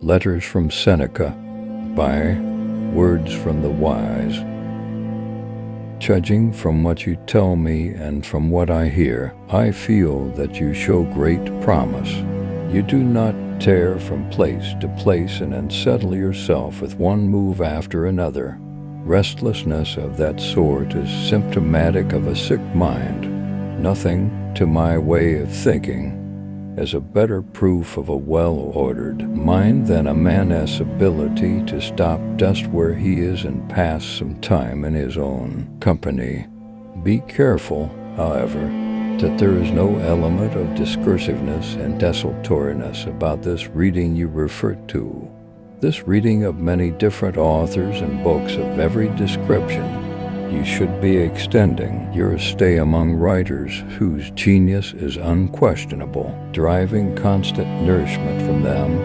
Letters from Seneca by Words from the Wise. Judging from what you tell me and from what I hear, I feel that you show great promise. You do not tear from place to place and unsettle yourself with one move after another. Restlessness of that sort is symptomatic of a sick mind. Nothing, to my way of thinking, is a better proof of a well-ordered mind than a man's ability to stop just where he is and pass some time in his own company. Be careful, however, that there is no element of discursiveness and desultoriness about this reading you refer to. This reading of many different authors and books of every description, you should be extending your stay among writers whose genius is unquestionable, deriving constant nourishment from them.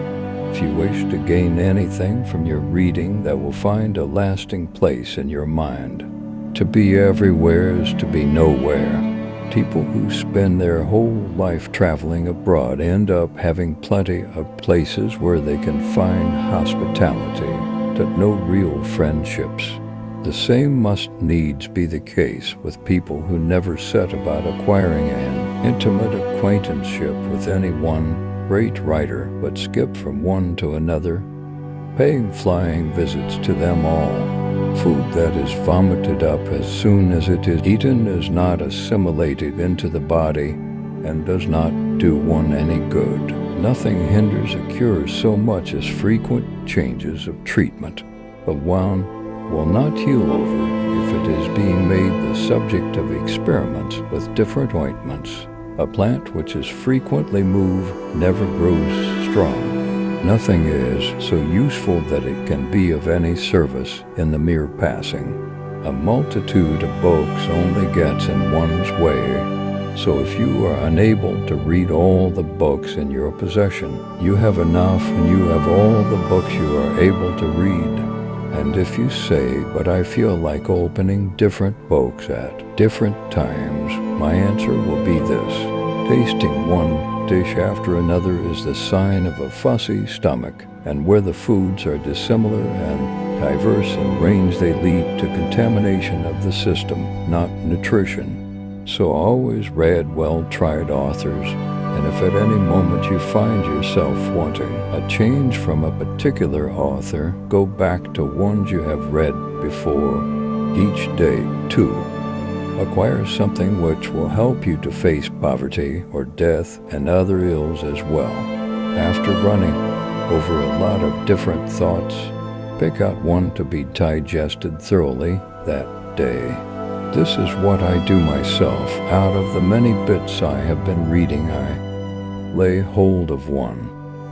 If you wish to gain anything from your reading that will find a lasting place in your mind. To be everywhere is to be nowhere. People who spend their whole life traveling abroad end up having plenty of places where they can find hospitality, but no real friendships. The same must needs be the case with people who never set about acquiring an intimate acquaintanceship with any one great writer, but skip from one to another, paying flying visits to them all. Food that is vomited up as soon as it is eaten is not assimilated into the body and does not do one any good. Nothing hinders a cure so much as frequent changes of treatment. But one will not heal over if it is being made the subject of experiments with different ointments. A plant which is frequently moved never grows strong. Nothing is so useful that it can be of any service in the mere passing. A multitude of books only gets in one's way, so if you are unable to read all the books in your possession, you have enough and you have all the books you are able to read. And if you say, but I feel like opening different books at different times, my answer will be this. Tasting one dish after another is the sign of a fussy stomach, and where the foods are dissimilar and diverse in range, they lead to contamination of the system, not nutrition. So always read well-tried authors, and if at any moment you find yourself wanting a change from a particular author, go back to ones you have read before each day, too. Acquire something which will help you to face poverty or death and other ills as well. After running over a lot of different thoughts, pick out one to be digested thoroughly that day. This is what I do myself. Out of the many bits I have been reading, I lay hold of one.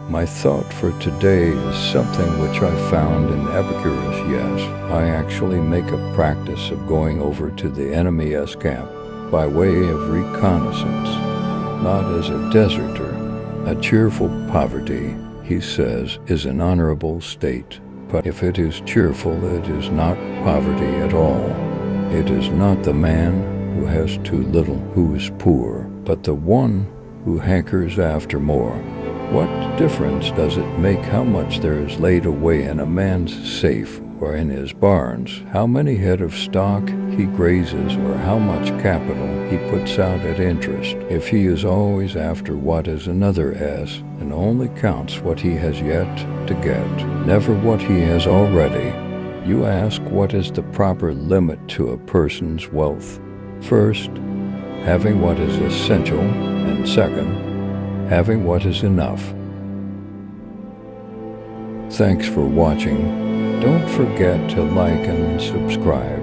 My thought for today is something which I found in Epicurus. Yes, I actually make a practice of going over to the enemy's camp by way of reconnaissance, not as a deserter. A cheerful poverty, he says, is an honorable state, but if it is cheerful, it is not poverty at all. It is not the man who has too little who is poor, but the one who hankers after more. What difference does it make how much there is laid away in a man's safe or in his barns, how many head of stock he grazes, or how much capital he puts out at interest, if he is always after what is another's and only counts what he has yet to get, never what he has already? You ask, what is the proper limit to a person's wealth? First, having what is essential, and second, having what is enough. Thanks for watching. Don't forget to like and subscribe.